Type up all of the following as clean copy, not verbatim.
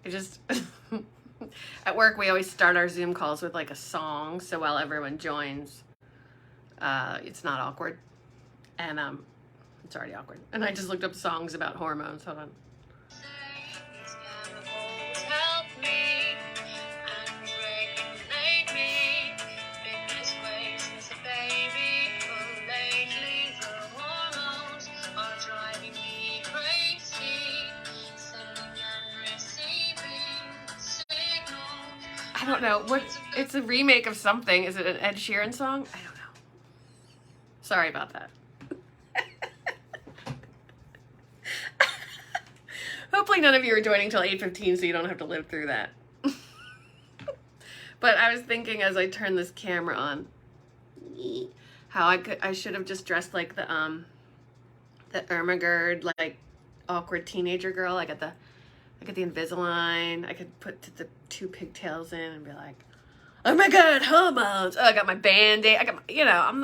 I just, at work, we always start our Zoom calls with like a song. So while everyone joins, it's not awkward. And it's already awkward. And I just looked up songs about hormones. Hold on. I don't know. It's a remake of something. Is it an Ed Sheeran song? I don't know. Sorry about that. Hopefully none of you are joining till 8:15 so you don't have to live through that. But I was thinking as I turned this camera on, how I should have just dressed like the Ermagerd, like awkward teenager girl. I got the Invisalign. I could put the 2 pigtails in and be like, oh my God, hormones. Oh, I got my Band-Aid. I got my,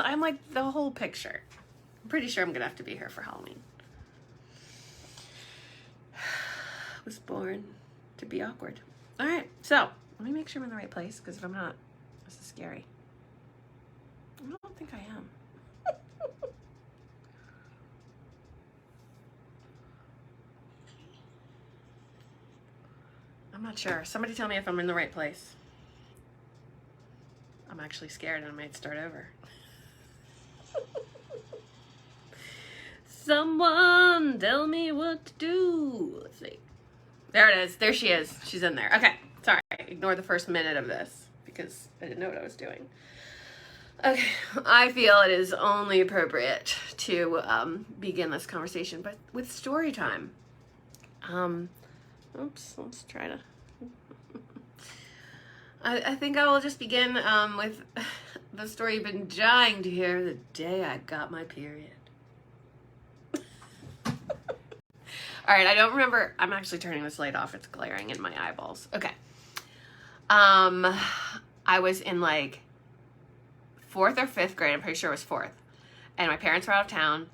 I'm like the whole picture. I'm pretty sure I'm gonna have to be here for Halloween. I was born to be awkward. All right, so let me make sure I'm in the right place, because if I'm not, this is scary. I don't think I am. I'm not sure. Somebody tell me if I'm in the right place. I'm actually scared and I might start over. Someone tell me what to do. Let's see. There it is. There she is. She's in there. Okay. Sorry. Ignore the first minute of this because I didn't know what I was doing. Okay. I feel it is only appropriate to begin this conversation, but with story time. Oops. Let's try to. I think I will just begin with the story you've been dying to hear, the day I got my period. All right, I don't remember. I'm actually turning this light off. It's glaring in my eyeballs. Okay. I was in like 4th or 5th grade. I'm pretty sure it was 4th. And my parents were out of town.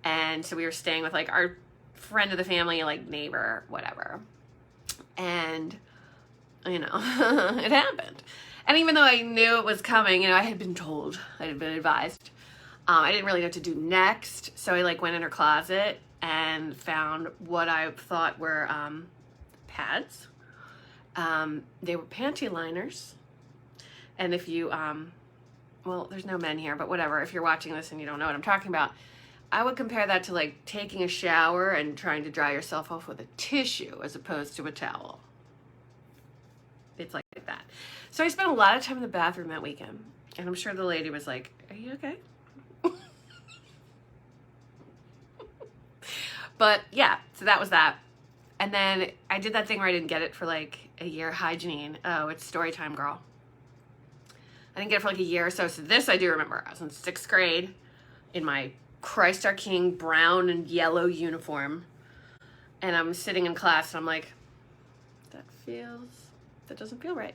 And so we were staying with like our friend of the family, like neighbor, whatever. And, it happened. And even though I knew it was coming, I had been told, I had been advised, I didn't really know what to do next. So I like went in her closet and found what I thought were pads. They were panty liners. And if you, well, there's no men here, but whatever. If you're watching this and you don't know what I'm talking about, I would compare that to like taking a shower and trying to dry yourself off with a tissue as opposed to a towel. It's like that. So I spent a lot of time in the bathroom that weekend. And I'm sure the lady was like, are you okay? But yeah, so that was that. And then I did that thing where I didn't get it for like a year. Hi, Janine. Oh, it's story time, girl. I didn't get it for like a year or so. So this I do remember. I was in 6th grade in my Christ our King brown and yellow uniform. And I'm sitting in class and I'm like, that doesn't feel right.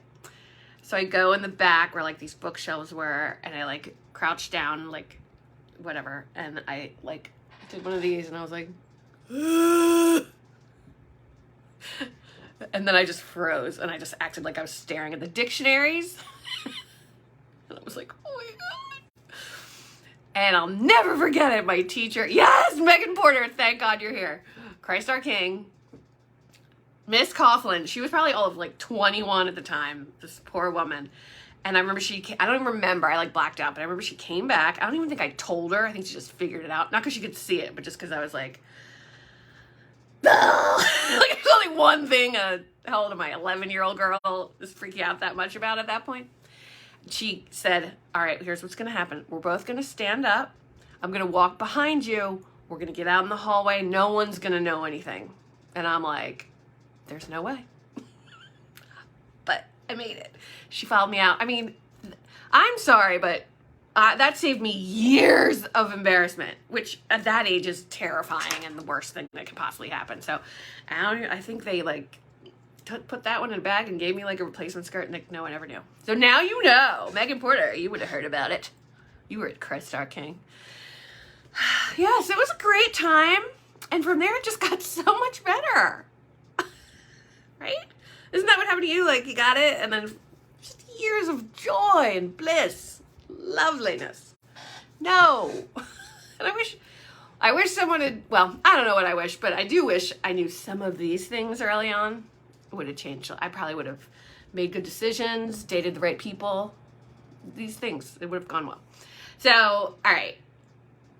So I go in the back where like these bookshelves were and I like crouched down, like whatever. And I like did one of these and I was like, and then I just froze and I just acted like I was staring at the dictionaries. And I was like, oh my God. And I'll never forget it. My teacher, yes, Megan Porter, thank God you're here. Christ our King. Miss Coughlin, she was probably all of like 21 at the time, this poor woman. And I remember I don't even remember, I like blacked out, but I remember she came back. I don't even think I told her. I think she just figured it out. Not because she could see it, but just because I was like, like there's only one thing how old am I, 11-year-old girl is freaking out that much about at that point. She said, all right, here's what's going to happen. We're both going to stand up. I'm going to walk behind you. We're going to get out in the hallway. No one's going to know anything. And I'm like, there's no way. But I made it. She followed me out. I mean, I'm sorry, but that saved me years of embarrassment, which at that age is terrifying and the worst thing that could possibly happen. So I think they like put that one in a bag and gave me like a replacement skirt and like, no one ever knew. So now you know. Megan Porter, you would have heard about it. You were at Christ our King. Yes, it was a great time. And from there it just got so much better. Right? Isn't that what happened to you? Like, you got it, and then just years of joy and bliss, loveliness. No. And I wish someone had, well, I don't know what I wish, but I do wish I knew some of these things early on. It would have changed. I probably would have made good decisions, dated the right people. These things, it would have gone well. So, all right.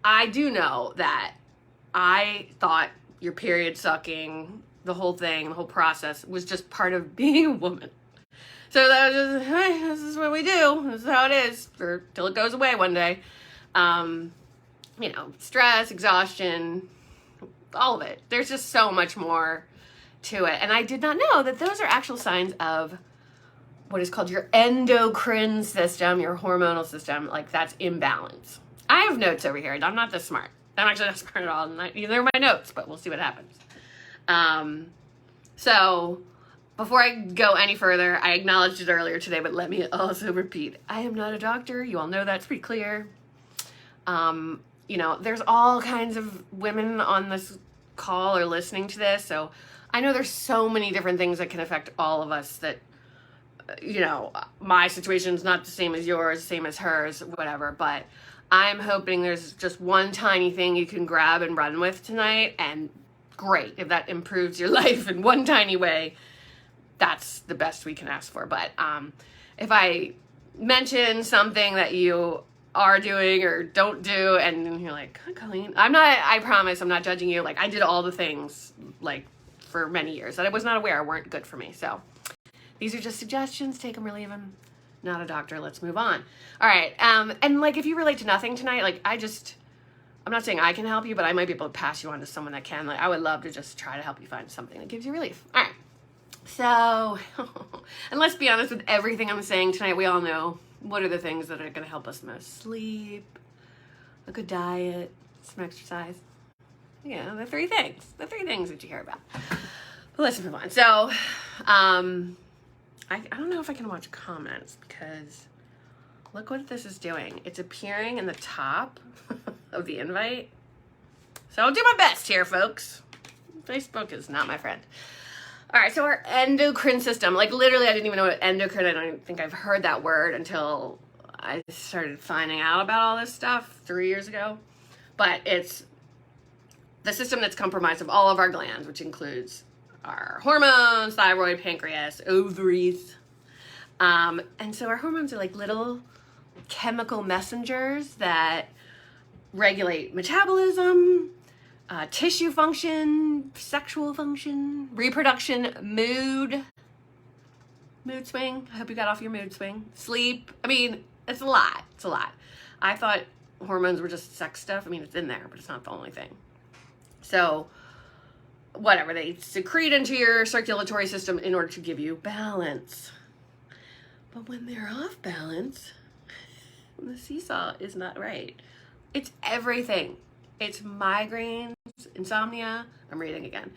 I do know that I thought your period sucking, the whole thing, the whole process was just part of being a woman. So that was just, hey, this is what we do. This is how it is till it goes away one day. You know, stress, exhaustion, all of it. There's just so much more to it. And I did not know that those are actual signs of what is called your endocrine system, your hormonal system. Like, that's imbalance. I have notes over here. I'm not this smart. I'm actually not smart at all. Neither are my notes, but we'll see what happens. So before I go any further, I acknowledged it earlier today, but let me also repeat. I am not a doctor. You all know that's pretty clear. You know, there's all kinds of women on this call or listening to this. So I know there's so many different things that can affect all of us that, you know, my situation's not the same as yours, same as hers, whatever. But I'm hoping there's just one tiny thing you can grab and run with tonight. And great, if that improves your life in one tiny way, that's the best we can ask for. But if I mention something that you are doing or don't do, and you're like, Colleen, I promise I'm not judging you. Like, I did all the things, like, for many years that I was not aware weren't good for me. So these are just suggestions. Take them or leave them. Not a doctor. Let's move on. All right. And like, if you relate to nothing tonight, like, I'm not saying I can help you, but I might be able to pass you on to someone that can. Like, I would love to just try to help you find something that gives you relief. All right. So, and let's be honest with everything I'm saying tonight. We all know what are the things that are going to help us most. Sleep, a good diet, some exercise. Yeah, the three things that you hear about. But let's move on. So, I don't know if I can watch comments because look what this is doing. It's appearing in the top of the invite. So I'll do my best here, folks. Facebook is not my friend. All right, so our endocrine system, like, literally I didn't even know what endocrine, I don't think I've heard that word until I started finding out about all this stuff 3 years ago. But it's the system that's comprised of all of our glands, which includes our hormones, thyroid, pancreas, ovaries. And so our hormones are like little chemical messengers that regulate metabolism, tissue function, sexual function, reproduction, mood swing. I hope you got off your mood swing. Sleep. I mean, it's a lot. It's a lot. I thought hormones were just sex stuff. I mean, it's in there, but it's not the only thing. So, whatever, they secrete into your circulatory system in order to give you balance. But when they're off balance, the seesaw is not right. It's everything. It's migraines, insomnia, I'm reading again,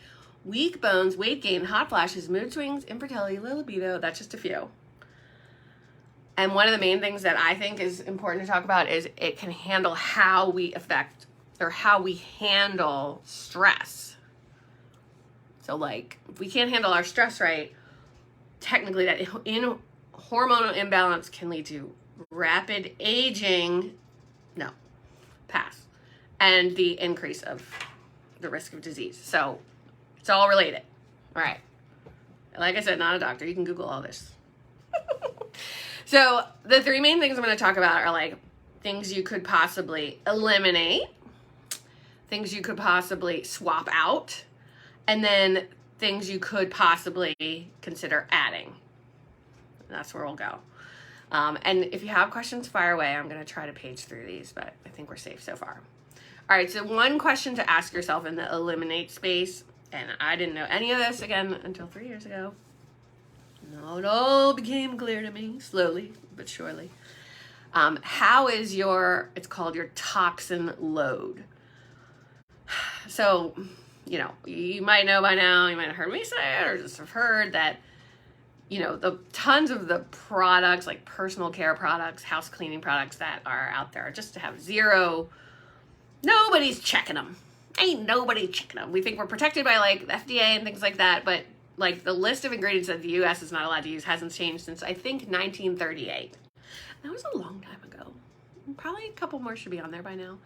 weak bones, weight gain, hot flashes, mood swings, infertility, low libido. That's just a few. And one of the main things that I think is important to talk about is it can handle how we affect or how we handle stress. So, like, if we can't handle our stress right, technically that in hormonal imbalance can lead to rapid aging, and the increase of the risk of disease. So it's all related. All right. Like I said, not a doctor. You can Google all this. So the three main things I'm going to talk about are like things you could possibly eliminate, things you could possibly swap out, and then things you could possibly consider adding. That's where we'll go. And if you have questions, fire away. I'm going to try to page through these, but I think we're safe so far. All right, so one question to ask yourself in the eliminate space, and I didn't know any of this, again, until 3 years ago. No, it all became clear to me, slowly but surely. How is it's called your toxin load. So, you know, you might know by now, you might have heard me say it, or just have heard that, you know, the tons of the products, like personal care products, house cleaning products that are out there just to have zero. Nobody's checking them. Ain't nobody checking them. We think we're protected by like the FDA and things like that, but like the list of ingredients that the US is not allowed to use hasn't changed since I think 1938. That was a long time ago. Probably a couple more should be on there by now.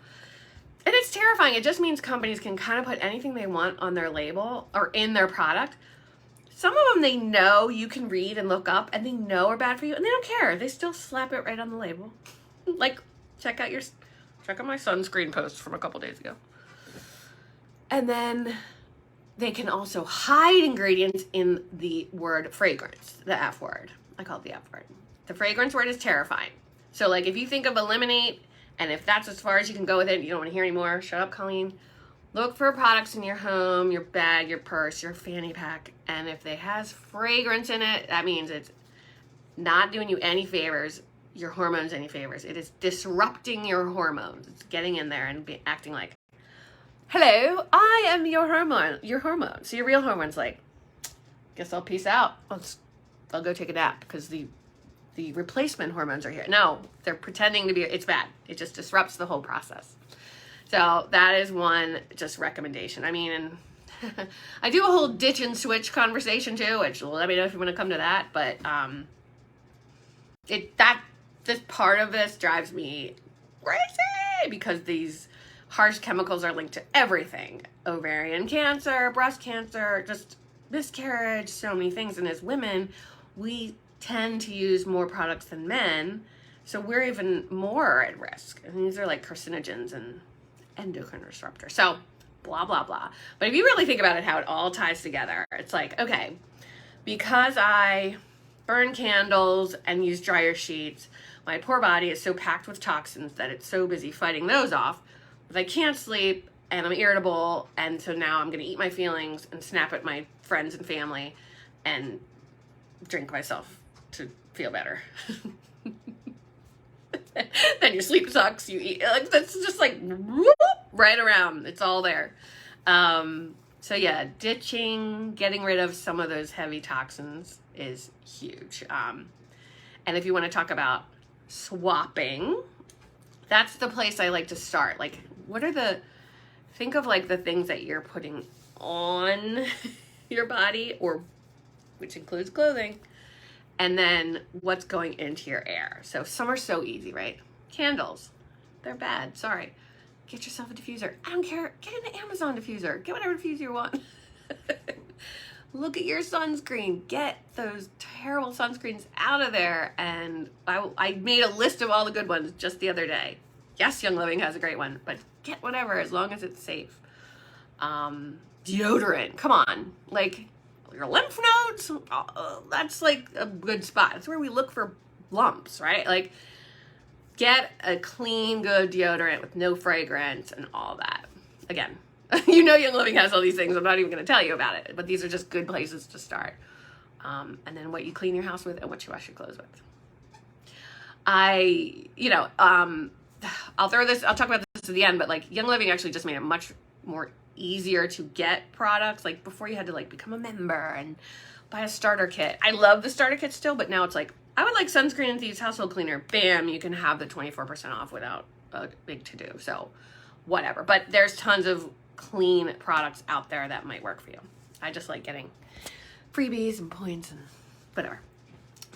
And it's terrifying. It just means companies can kind of put anything they want on their label or in their product. Some of them they know you can read and look up and they know are bad for you and they don't care. They still slap it right on the label. Like, check out my sunscreen post from a couple days ago. And then they can also hide ingredients in the word fragrance, the F word. I call it the F word. The fragrance word is terrifying. So like if you think of eliminate, and if that's as far as you can go with it, you don't want to hear anymore, shut up, Colleen. Look for products in your home, your bag, your purse, your fanny pack, and if it has fragrance in it, that means it's not doing you any favors, your hormones any favors. It is disrupting your hormones. It's getting in there and acting like, hello, I am your hormone. So your real hormone's like, guess I'll peace out. I'll go take a nap because the replacement hormones are here. No, they're pretending to be, it's bad. It just disrupts the whole process. So that is one just recommendation. I mean, and I do a whole ditch and switch conversation too, which let me know if you want to come to that. But this part of this drives me crazy because these harsh chemicals are linked to everything. Ovarian cancer, breast cancer, just miscarriage, so many things. And as women, we tend to use more products than men, so we're even more at risk. And these are like carcinogens and endocrine disruptors. So blah, blah, blah. But if you really think about it, how it all ties together, it's like, okay, because I burn candles and use dryer sheets, my poor body is so packed with toxins that it's so busy fighting those off that I can't sleep and I'm irritable. And so now I'm going to eat my feelings and snap at my friends and family and drink myself to feel better. Then your sleep sucks, you eat, like that's just like whoop, right around, it's all there. So yeah, ditching, getting rid of some of those heavy toxins is huge. And if you want to talk about swapping, that's the place I like to start. Like, think of like the things that you're putting on your body, or which includes clothing, and then what's going into your air. So some are so easy, right? Candles, they're bad, sorry. Get yourself a diffuser. I don't care, get an Amazon diffuser. Get whatever diffuser you want. Look at your sunscreen. Get those terrible sunscreens out of there. And I made a list of all the good ones just the other day. Yes, Young Living has a great one, but get whatever as long as it's safe. Deodorant, come on. Like, your lymph nodes, that's like a good spot. That's where we look for lumps, right? Like, get a clean, good deodorant with no fragrance and all that. Again, you know Young Living has all these things. I'm not even going to tell you about it, but these are just good places to start. And then what you clean your house with and what you wash your clothes with. I'll talk about this at the end, but like Young Living actually just made it much more easier to get products. Like before you had to like become a member and buy a starter kit. I love the starter kit still, but now it's like, I would like sunscreen and Thieves household cleaner. Bam, you can have the 24% off without a big to-do. So whatever, but there's tons of clean products out there that might work for you. I just like getting freebies and points and whatever.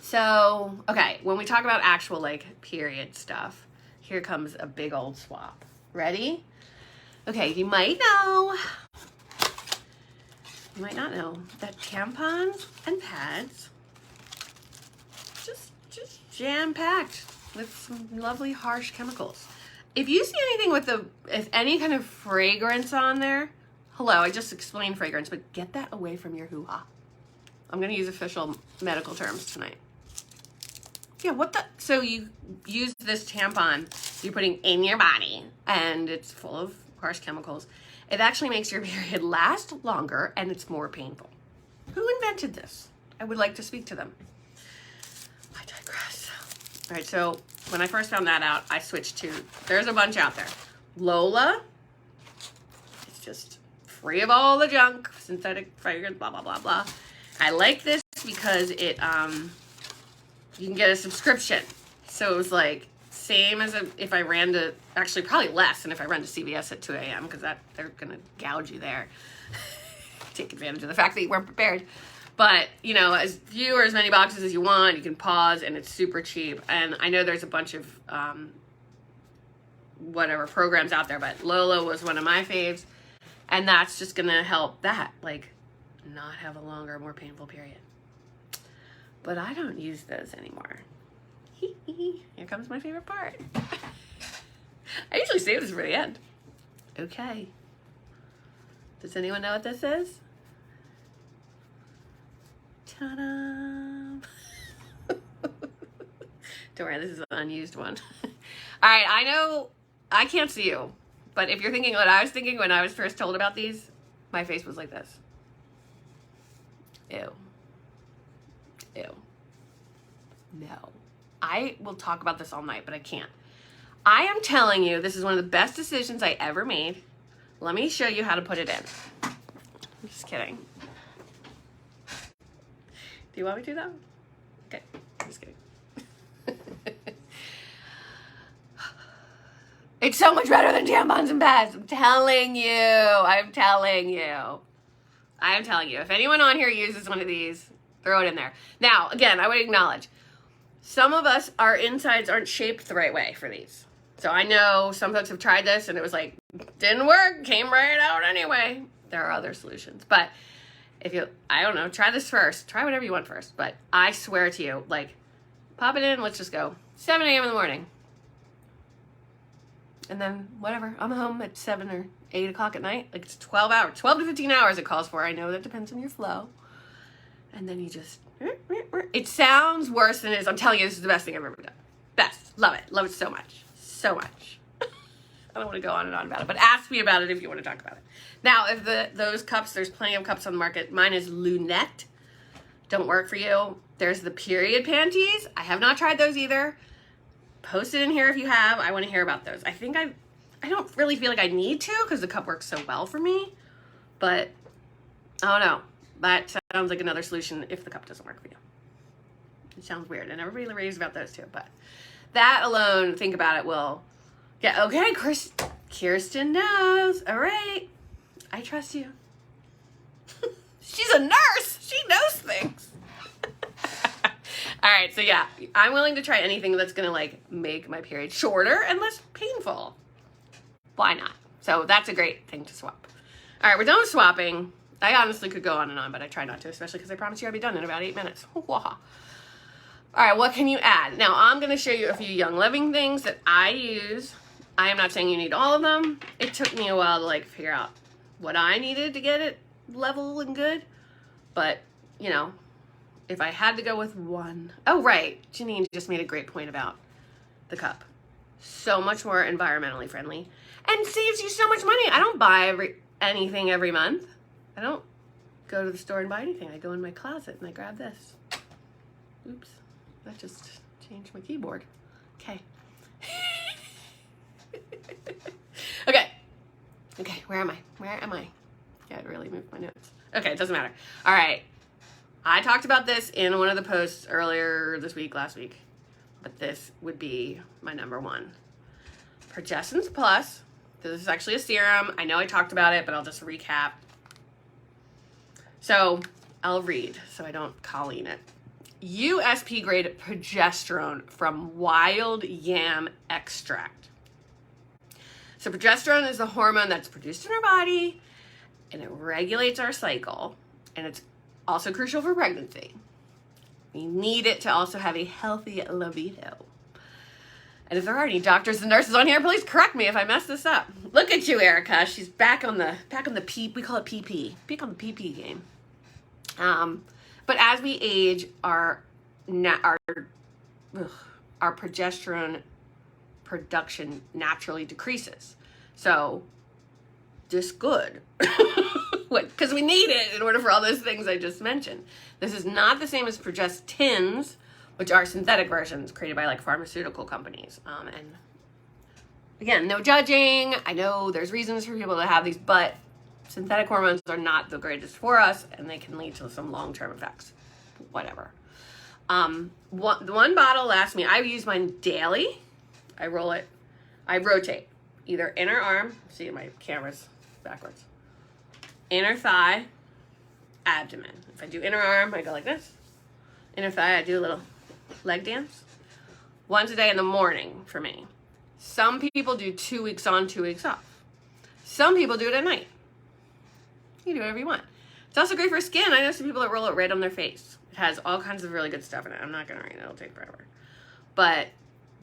So, okay, when we talk about actual like period stuff, here comes a big old swap. Ready? Okay, you might not know that tampons and pads just jam-packed with some lovely harsh chemicals. If you see anything with any kind of fragrance on there, hello, I just explained fragrance, but get that away from your hoo-ha. I'm gonna use official medical terms tonight. Yeah, so you use this tampon you're putting in your body and it's full of harsh chemicals. It actually makes your period last longer and it's more painful. Who invented this? I would like to speak to them. I digress. All right, so when I first found that out, I switched to, there's a bunch out there. Lola, it's just free of all the junk, synthetic fragrance, blah, blah, blah, blah. I like this because it, you can get a subscription. So it was like, same as if I ran to, actually probably less than if I ran to CVS at 2 a.m. because they're gonna gouge you there. Take advantage of the fact that you weren't prepared. But, you know, as few or as many boxes as you want, you can pause, and it's super cheap. And I know there's a bunch of whatever programs out there, but Lola was one of my faves. And that's just going to help that, like, not have a longer, more painful period. But I don't use those anymore. Here comes my favorite part. I usually save this for the end. Okay. Does anyone know what this is? Ta-da! Don't worry, this is an unused one. All right, I know I can't see you, but if you're thinking what I was thinking when I was first told about these, my face was like this. Ew. Ew. No. I will talk about this all night, but I can't. I am telling you, this is one of the best decisions I ever made. Let me show you how to put it in. I'm just kidding. Do you want me to, though? Okay, I'm just kidding. It's so much better than tampons and pads. I'm telling you. I'm telling you. I am telling you. If anyone on here uses one of these, throw it in there. Now, again, I would acknowledge, some of us, our insides aren't shaped the right way for these. So I know some folks have tried this and it was like, didn't work, came right out anyway. There are other solutions. But if you, I don't know, try this first. Try whatever you want first. But I swear to you, like, pop it in, let's just go. 7 a.m. in the morning. And then whatever, I'm home at 7 or 8 o'clock at night. Like, it's 12 hours, 12 to 15 hours it calls for. I know that depends on your flow. And then you just, it sounds worse than it is. I'm telling you, this is the best thing I've ever done. Best. Love it. Love it so much. So much. I don't want to go on and on about it, but ask me about it if you want to talk about it. Now, if those cups, there's plenty of cups on the market. Mine is lunette. Don't work for you. There's the period panties. I have not tried those either. Post it in here if you have. I want to hear about those. I think I don't really feel like I need to because the cup works so well for me, but I don't know. That sounds like another solution if the cup doesn't work for you. It sounds weird, and everybody raves about those too, but that alone, think about it, will get, okay, Kirsten knows. All right. I trust you. She's a nurse. She knows things. All right, so yeah, I'm willing to try anything that's gonna like make my period shorter and less painful. Why not? So that's a great thing to swap. All right, we're done with swapping. I honestly could go on and on, but I try not to, especially because I promise you I'll be done in about 8 minutes. All right, what can you add? Now, I'm gonna show you a few Young Living things that I use. I am not saying you need all of them. It took me a while to like figure out what I needed to get it level and good, but you know, if I had to go with one. Oh, right. Janine just made a great point about the cup. So much more environmentally friendly and saves you so much money. I don't buy anything every month. I don't go to the store and buy anything. I go in my closet and I grab this. Oops. That just changed my keyboard. Okay. Okay, where am I? Yeah, it really moved my notes. Okay, it doesn't matter. All right. I talked about this in one of the posts earlier this week, last week, but this would be my number one. Progestins Plus. This is actually a serum. I know I talked about it, but I'll just recap. So I'll read so I don't Colleen it. USP grade progesterone from wild yam extract. So progesterone is the hormone that's produced in our body, and it regulates our cycle, and it's also crucial for pregnancy. We need it to also have a healthy libido. And if there are any doctors and nurses on here, please correct me if I mess this up. Look at you, Erica. She's back on the P. We call it PP. Back on the PP game. But as we age, our progesterone production naturally decreases. So, just good. Because we need it in order for all those things I just mentioned. This is not the same as progestins, which are synthetic versions created by like pharmaceutical companies. And again, no judging. I know there's reasons for people to have these, but synthetic hormones are not the greatest for us, and they can lead to some long-term effects. Whatever. One bottle lasts me. I use mine daily. I rotate either inner arm. See, my camera's backwards. Inner thigh abdomen. If I do inner arm, I go like this. Inner thigh, I do a little leg dance. Once a day in the morning for me. Some people do 2 weeks on, 2 weeks off. Some people do it at night. You do whatever you want. It's also great for skin. I know some people that roll it right on their face. It has all kinds of really good stuff in it. I'm not going to read it. It'll take forever. But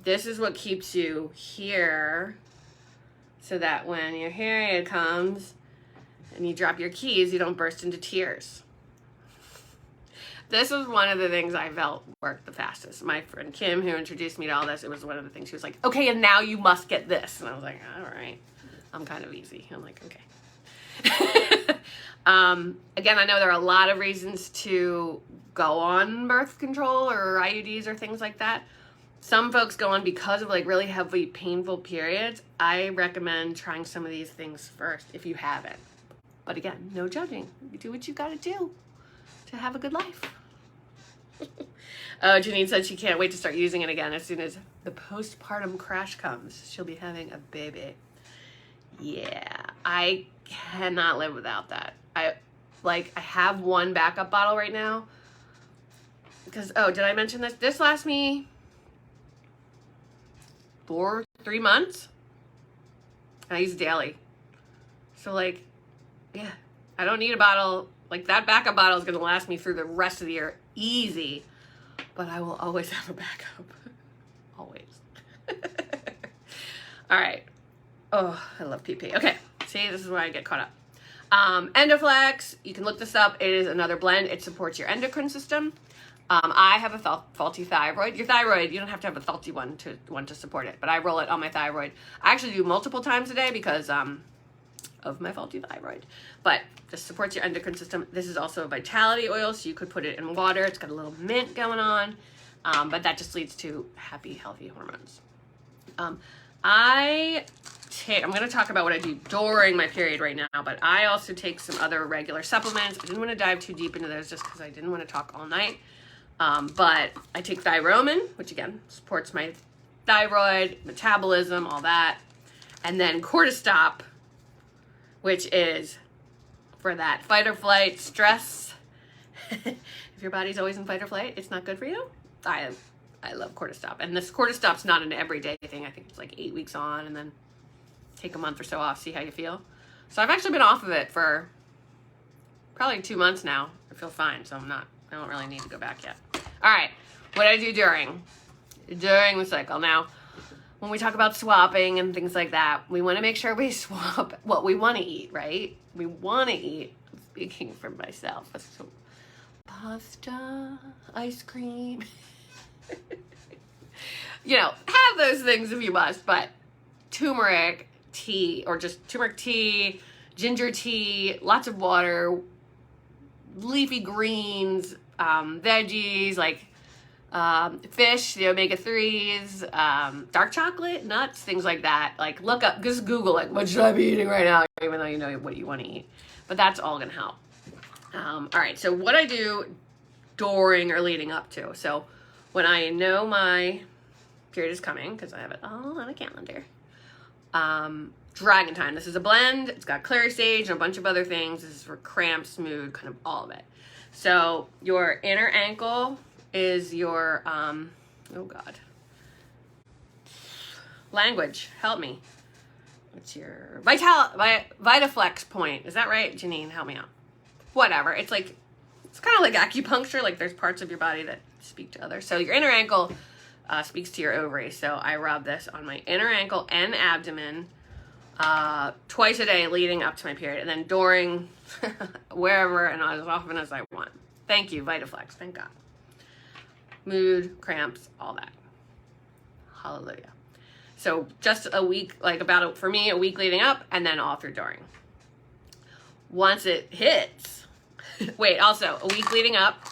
this is what keeps you here so that when your period comes and you drop your keys, you don't burst into tears. This was one of the things I felt worked the fastest. My friend Kim, who introduced me to all this, it was one of the things she was like, okay, and now you must get this. And I was like, all right, I'm kind of easy. I'm like, okay. Again, I know there are a lot of reasons to go on birth control or IUDs or things like that. Some folks go on because of like really heavy, painful periods. I recommend trying some of these things first if you haven't. But again, no judging. You do what you got to do to have a good life. Oh, Janine said she can't wait to start using it again as soon as the postpartum crash comes. She'll be having a baby. Yeah, I cannot live without that. I have one backup bottle right now because, oh, did I mention this? This lasts me 3 months. I use it daily. So like, yeah, I don't need a bottle. Like that backup bottle is going to last me through the rest of the year easy, but I will always have a backup. Always. All right. Oh, I love PP. Okay. See, this is where I get caught up. Endoflex, you can look this up. It is another blend. It supports your endocrine system. I have a faulty thyroid. Your thyroid, you don't have to have a faulty one to support it, but I roll it on my thyroid. I actually do multiple times a day because of my faulty thyroid. But this supports your endocrine system. This is also a vitality oil, so you could put it in water. It's got a little mint going on, but that just leads to happy, healthy hormones. I'm going to talk about what I do during my period right now, but I also take some other regular supplements. I didn't want to dive too deep into those just because I didn't want to talk all night. But I take Thyromin, which again supports my thyroid, metabolism, all that. And then Cortistop, which is for that fight or flight stress. If your body's always in fight or flight, it's not good for you. I love Cortistop. And this Cortistop's not an everyday thing. I think it's like 8 weeks on and then take a month or so off, see how you feel. So I've actually been off of it for probably 2 months now. I feel fine, so I don't really need to go back yet. All right, what I do during the cycle. Now, when we talk about swapping and things like that, we want to make sure we swap what we want to eat, right? We want to eat, speaking for myself, so pasta, ice cream. You know, have those things if you must, but turmeric tea or just turmeric tea, ginger tea, lots of water, leafy greens, veggies like fish, the omega-3s, dark chocolate, nuts, things like that. Like look up, just Google like what should I be eating right now, even though you know what you want to eat. But that's all gonna help. All right, so what I do during or leading up to. So when I know my period is coming, because I have it all on a calendar. Dragon Time. This is a blend. It's got clary sage and a bunch of other things. This is for cramps, mood, kind of all of it. So your inner ankle is your, oh God. Language, help me. What's your Vitaflex point? Is that right? Janine, help me out. Whatever. It's like, it's kind of like acupuncture. Like there's parts of your body that speak to others. So your inner ankle speaks to your ovaries. So I rub this on my inner ankle and abdomen twice a day leading up to my period. And then during wherever and as often as I want. Thank you, Vitaflex. Thank God. Mood, cramps, all that. Hallelujah. So just a week, like for me, a week leading up and then all through during. Once it hits, wait, also a week leading up,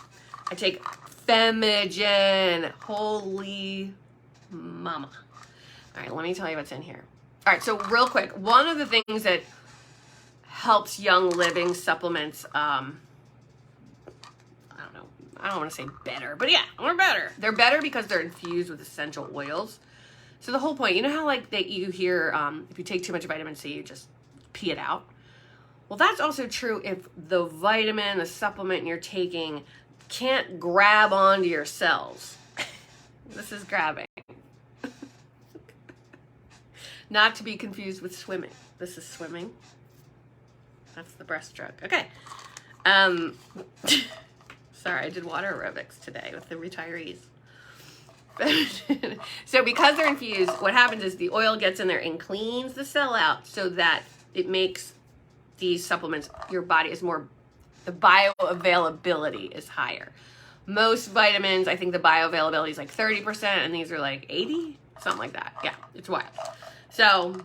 I take Femigen. Holy mama. All right, let me tell you what's in here. All right, so real quick, one of the things that helps Young Living supplements, I don't want to say better, but yeah, we're better. They're better because they're infused with essential oils. So the whole point, you know how like you hear if you take too much vitamin C, you just pee it out? Well, that's also true if the vitamin, the supplement you're taking can't grab onto your cells. This is grabbing. Not to be confused with swimming. This is swimming. That's the breaststroke. Okay. Sorry, I did water aerobics today with the retirees. So because they're infused, what happens is the oil gets in there and cleans the cell out so that it makes these supplements, your body is more, the bioavailability is higher. Most vitamins, I think the bioavailability is like 30%, and these are like 80, something like that. Yeah, it's wild. So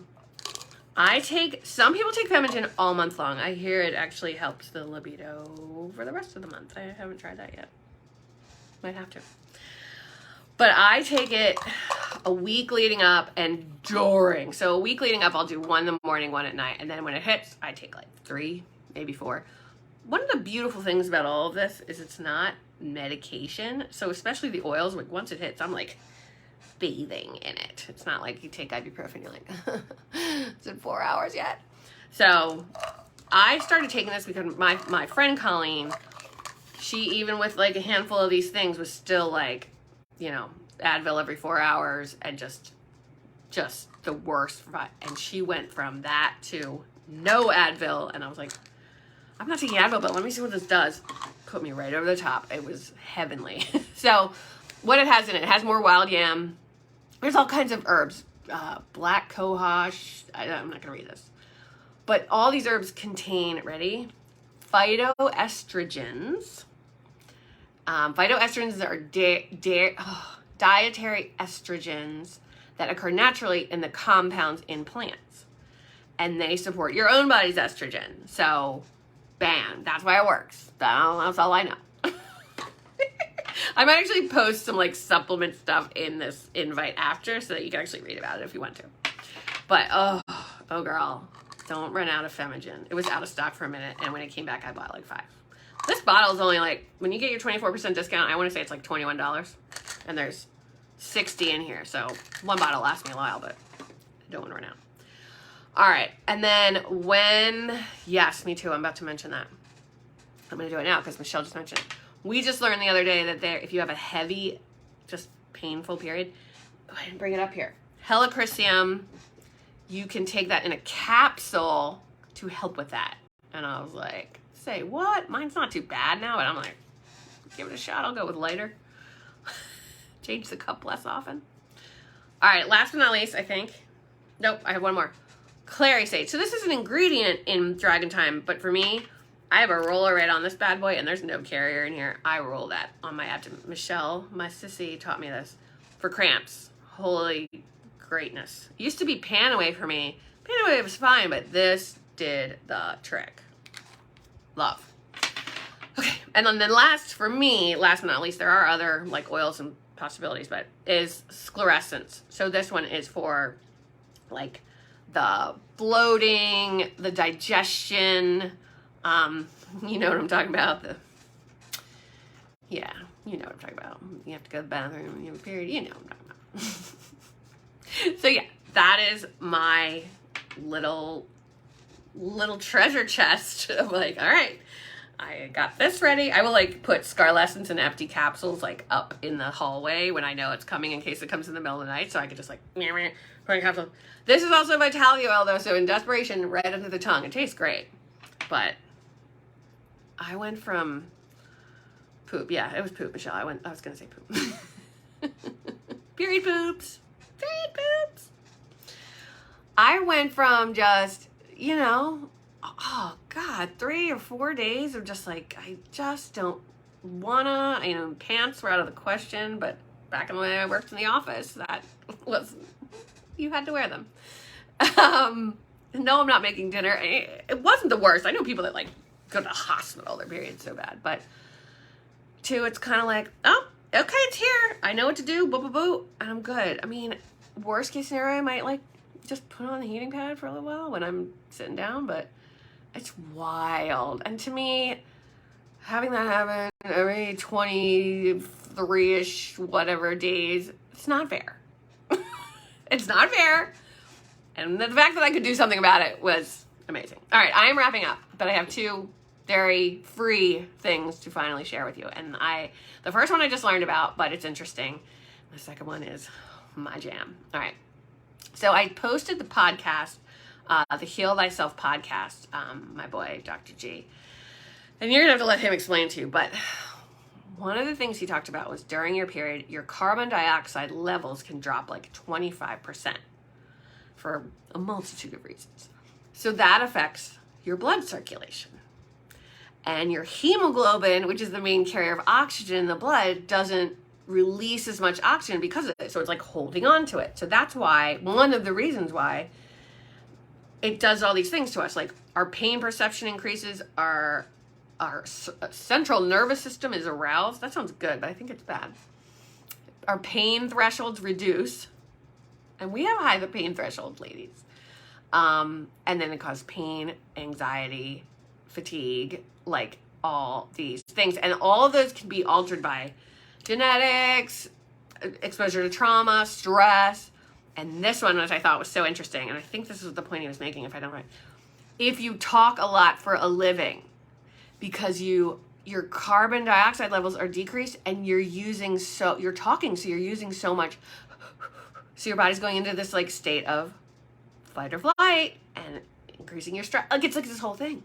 some people take Femogen all month long. I hear it actually helps the libido for the rest of the month. I haven't tried that yet. Might have to. But I take it a week leading up and during. So a week leading up, I'll do one in the morning, one at night. And then when it hits, I take like 3, maybe 4. One of the beautiful things about all of this is it's not medication. So especially the oils, like once it hits, I'm like bathing in it. It's not like you take ibuprofen, you're like, is it 4 hours yet? So I started taking this because my friend Colleen, she, even with like a handful of these things, was still like, you know, Advil every 4 hours and just the worst. And she went from that to no Advil. And I was like, I'm not taking Advil, but let me see what this does. Put me right over the top. It was heavenly. So what it has in it has more wild yam. There's all kinds of herbs. Black cohosh. I'm not going to read this. But all these herbs contain, ready? Phytoestrogens. Phytoestrogens are dietary estrogens that occur naturally in the compounds in plants. And they support your own body's estrogen. So, bam, that's why it works. That's all I know. I might actually post some like supplement stuff in this invite after so that you can actually read about it if you want to. But, oh girl, don't run out of Femogen. It was out of stock for a minute, and when it came back, I bought like 5. This bottle is only like, when you get your 24% discount, I want to say it's like $21. And there's 60 in here. So one bottle lasts me a while, but I don't want to run out. All right. And then yes, me too. I'm about to mention that. I'm going to do it now because Michelle just mentioned it. We just learned the other day that if you have a heavy, just painful period, go ahead and bring it up here. Helichrysum, you can take that in a capsule to help with that. And I was like, say what? Mine's not too bad now. And I'm like, give it a shot. I'll go with lighter. Change the cup less often. All right, last but not least, I think. Nope, I have one more. Clary sage. So this is an ingredient in Dragon Time, but for me, I have a roller right on this bad boy, and there's no carrier in here. I roll that on my abdomen. Michelle, my sissy, taught me this for cramps. Holy greatness. It used to be Panaway for me. Panaway was fine, but this did the trick. Love. Okay, and then last for me, last but not least, there are other like oils and possibilities, but is sclerescence. So this one is for like the bloating, the digestion. You know what I'm talking about. Yeah, you know what I'm talking about. You have to go to the bathroom, you have a period. You know what I'm talking about. So yeah, that is my little treasure chest of like, all right, I got this ready. I will like put Scarlescence and empty capsules like up in the hallway when I know it's coming in case it comes in the middle of the night. So I could just like put a capsule. This is also Vitality oil though. So in desperation, right under the tongue. It tastes great. But I went from poop. Yeah, it was poop, Michelle. I was going to say poop. Period poops. Period poops. I went from just, you know, oh God, 3 or 4 days of just like, I just don't wanna, you know, pants were out of the question, but back in the way I worked in the office, that was, you had to wear them. No, I'm not making dinner. It wasn't the worst. I know people that like go to the hospital, their period's so bad, but 2, it's kind of like, oh, okay, it's here. I know what to do, boo, boo, boo, and I'm good. I mean, worst case scenario, I might like just put on the heating pad for a little while when I'm sitting down, but it's wild. And to me, having that happen every 23-ish whatever days, it's not fair. It's not fair. And the fact that I could do something about it was Amazing. All right, I am wrapping up, but I have 2 very free things to finally share with you. And the first one I just learned about, but it's interesting. The second one is my jam. All right. So I posted the podcast, the Heal Thyself podcast, my boy, Dr. G. And you're going to have to let him explain to you, but one of the things he talked about was during your period, your carbon dioxide levels can drop like 25% for a multitude of reasons. So that affects your blood circulation. And your hemoglobin, which is the main carrier of oxygen in the blood, doesn't release as much oxygen because of it. So it's like holding on to it. So that's why, one of the reasons why it does all these things to us. Like our pain perception increases, our central nervous system is aroused. That sounds good, but I think it's bad. Our pain thresholds reduce. And we have high the pain threshold, ladies. And then it causes pain, anxiety, fatigue, like all these things. And all of those can be altered by genetics, exposure to trauma, stress. And this one, which I thought was so interesting, and I think this is the point he was making, if I don't know. If you talk a lot for a living, because your carbon dioxide levels are decreased and you're talking, so you're using so much, so your body's going into this like state of fight or flight and increasing your stress. Like it's like this whole thing.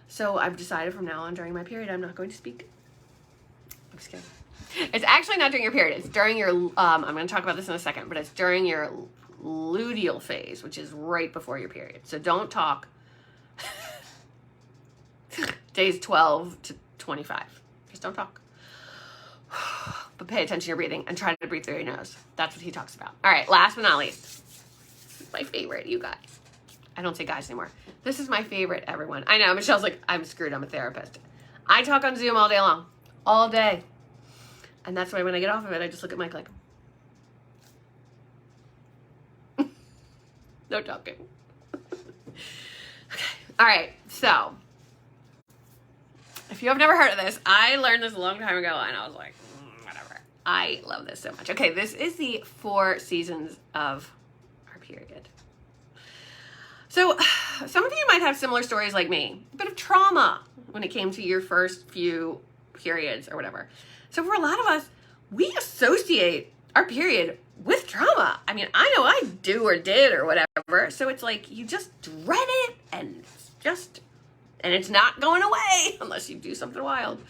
So I've decided from now on during my period, I'm not going to speak. I'm just kidding. It's actually not during your period. It's during your, I'm going to talk about this in a second, but it's during your luteal phase, which is right before your period. So don't talk days 12 to 25. Just don't talk. But pay attention to your breathing and try to breathe through your nose. That's what he talks about. All right, last but not least. My favorite, you guys. I don't say guys anymore. This is my favorite, everyone. I know, Michelle's like, I'm screwed, I'm a therapist. I talk on Zoom all day long. All day. And that's why when I get off of it, I just look at Mike like, no talking. Okay. All right. So, if you have never heard of this, I learned this a long time ago, and I was like, whatever. I love this so much. Okay, this is the 4 seasons of our period. So, some of you might have similar stories like me. A bit of trauma when it came to your first few periods or whatever. So for a lot of us, we associate our period with trauma. I mean, I know I do or did or whatever. So it's like you just dread it and it's not going away unless you do something wild.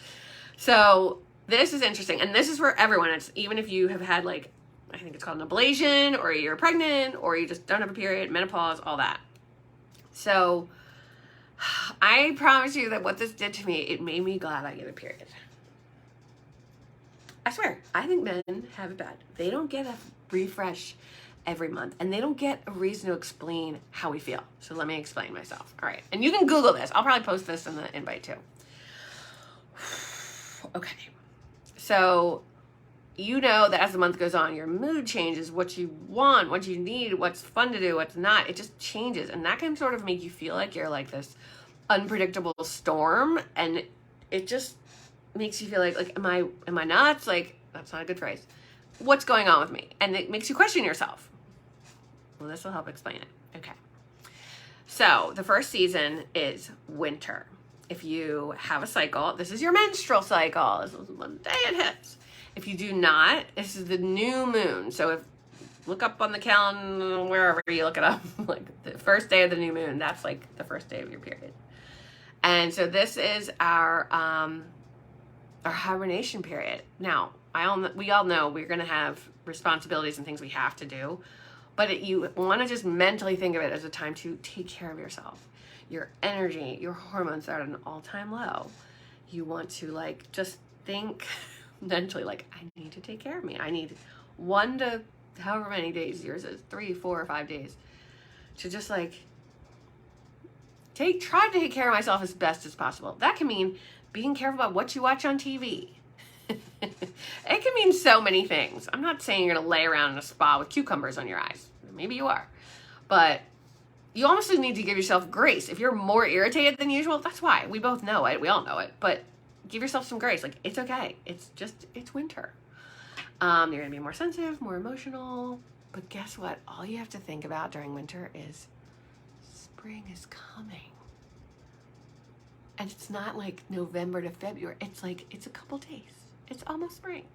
So this is interesting. And this is for everyone. It's even if you have had like, I think it's called an ablation, or you're pregnant, or you just don't have a period, menopause, all that. So I promise you that what this did to me, it made me glad I get a period. I swear, I think men have it bad. They don't get a refresh every month, and they don't get a reason to explain how we feel. So let me explain myself. All right, and you can Google this. I'll probably post this in the invite too. Okay, so you know that as the month goes on, your mood changes, what you want, what you need, what's fun to do, what's not. It just changes, and that can sort of make you feel like you're like this unpredictable storm, and it just makes you feel like am I nuts? Like, that's not a good phrase. What's going on with me? And it makes you question yourself. Well, this will help explain it. Okay. So the first season is winter. If you have a cycle, this is your menstrual cycle. This is one day it hits. If you do not, this is the new moon. So look up on the calendar, wherever you look it up, like the first day of the new moon, that's like the first day of your period. And so this is our hibernation period. Now, we all know we're going to have responsibilities and things we have to do, but you want to just mentally think of it as a time to take care of yourself. Your energy, your hormones are at an all-time low. You want to like just think mentally like, I need to take care of me. I need 1 to however many days yours is, 3, 4, or 5 days, to just like try to take care of myself as best as possible. That can mean being careful about what you watch on TV. It can mean so many things. I'm not saying you're going to lay around in a spa with cucumbers on your eyes. Maybe you are. But you also need to give yourself grace. If you're more irritated than usual, that's why. We both know it. We all know it. But give yourself some grace. Like, it's okay. It's winter. You're going to be more sensitive, more emotional. But guess what? All you have to think about during winter is spring is coming. And it's not like November to February. It's like, it's a couple days. It's almost spring.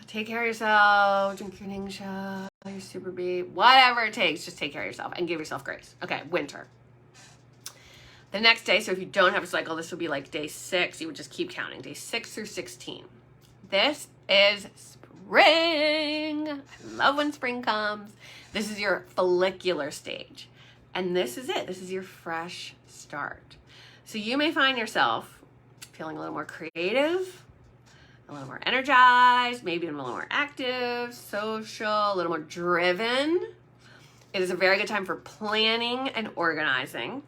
Take care of yourself. Drink your Ningxia, your Super Bee, whatever it takes. Just take care of yourself and give yourself grace. Okay, winter. The next day, so if you don't have a cycle, this would be like day 6. You would just keep counting. Day 6 through 16. This is spring. I love when spring comes. This is your follicular stage. And this is it. This is your fresh start. So you may find yourself feeling a little more creative, a little more energized, maybe a little more active, social, a little more driven. It is a very good time for planning and organizing.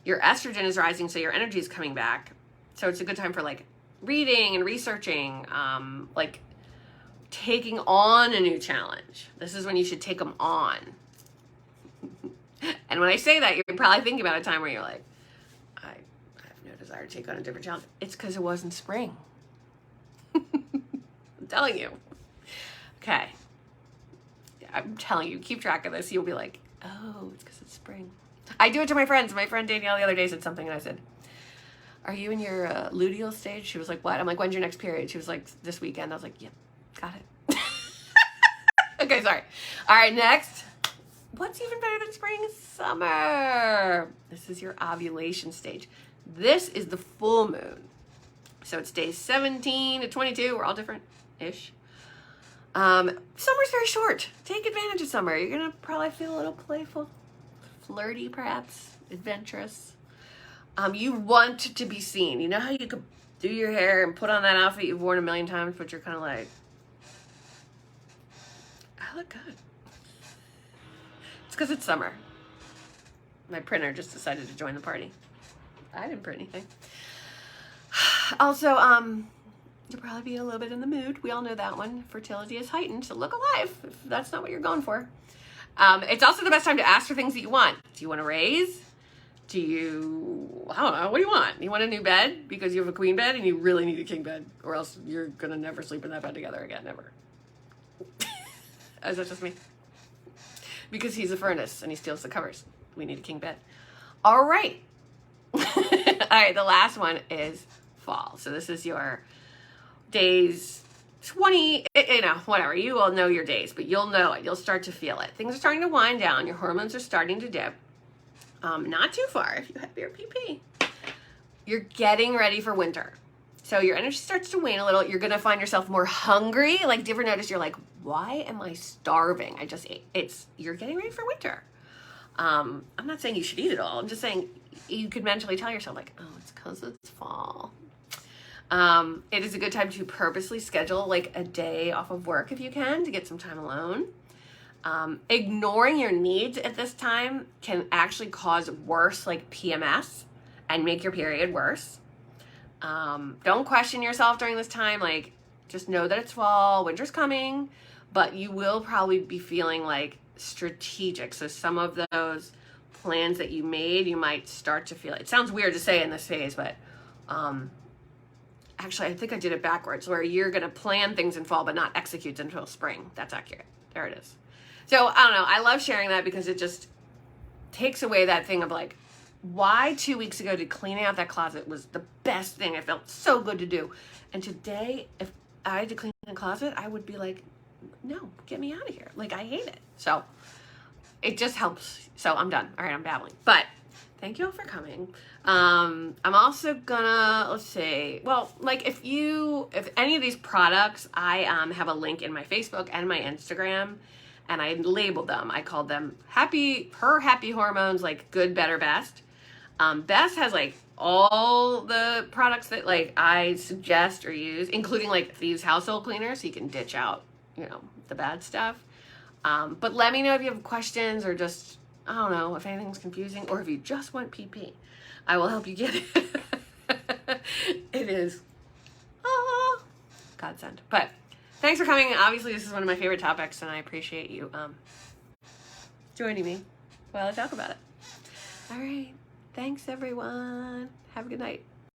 Your estrogen is rising, so your energy is coming back. So it's a good time for like reading and researching, like taking on a new challenge. This is when you should take them on. And when I say that, you're probably thinking about a time where you're like, I have no desire to take on a different challenge. It's because it wasn't spring. I'm telling you. Okay. I'm telling you, keep track of this. You'll be like, oh, it's because it's spring. I do it to my friends. My friend Danielle the other day said something and I said, are you in your luteal stage? She was like, what? I'm like, when's your next period? She was like, this weekend. I was like, yep, got it. Okay, sorry. All right, next. What's even better than spring? Summer. This is your ovulation stage. This is the full moon. So it's days 17 to 22. We're all different-ish. Summer's very short. Take advantage of summer. You're going to probably feel a little playful, flirty perhaps, adventurous. You want to be seen. You know how you could do your hair and put on that outfit you've worn a million times, but you're kind of like, I look good. It's because it's summer. My printer just decided to join the party. I didn't print anything. Also, you'll probably be a little bit in the mood. We all know that one. Fertility is heightened, so look alive if that's not what you're going for. It's also the best time to ask for things that you want. Do you want a raise? Do you, I don't know, what do you want? You want a new bed because you have a queen bed and you really need a king bed, or else you're going to never sleep in that bed together again, never. Is that just me? Because he's a furnace and he steals the covers. We need a king bed. All right. All right, the last one is fall. So this is your days 20, whatever. You all know your days, but you'll know it. You'll start to feel it. Things are starting to wind down. Your hormones are starting to dip. Not too far if you have your PP. You're getting ready for winter. So your energy starts to wane a little. You're going to find yourself more hungry. Like, do you ever notice you're like, why am I starving? I just ate. You're getting ready for winter. I'm not saying you should eat it all. I'm just saying you could mentally tell yourself like, oh, it's because it's fall. It is a good time to purposely schedule like a day off of work if you can to get some time alone. Ignoring your needs at this time can actually cause worse like PMS and make your period worse. Don't question yourself during this time. Like, just know that it's fall, winter's coming, but you will probably be feeling like strategic. So some of those plans that you made, you might start to feel, it sounds weird to say in this phase, but, actually, I think I did it backwards, where you're going to plan things in fall, but not execute until spring. That's accurate. There it is. So I don't know. I love sharing that because it just takes away that thing of like, why 2 weeks ago did cleaning out that closet was the best thing. I felt so good to do. And today, if I had to clean the closet, I would be like, no, get me out of here. Like, I hate it. So it just helps. So I'm done. All right, I'm babbling. But thank you all for coming. I'm also gonna, let's see. Well, like if any of these products, I have a link in my Facebook and my Instagram. And I labeled them. I called them happy hormones, like good, better, best. Best has like all the products that like I suggest or use, including like Thieves household cleaner, so you can ditch out, the bad stuff. But let me know if you have questions or just, I don't know, if anything's confusing or if you just want PP. I will help you get it. It is godsend. But thanks for coming. Obviously, this is one of my favorite topics, and I appreciate you joining me while I talk about it. All right. Thanks, everyone. Have a good night.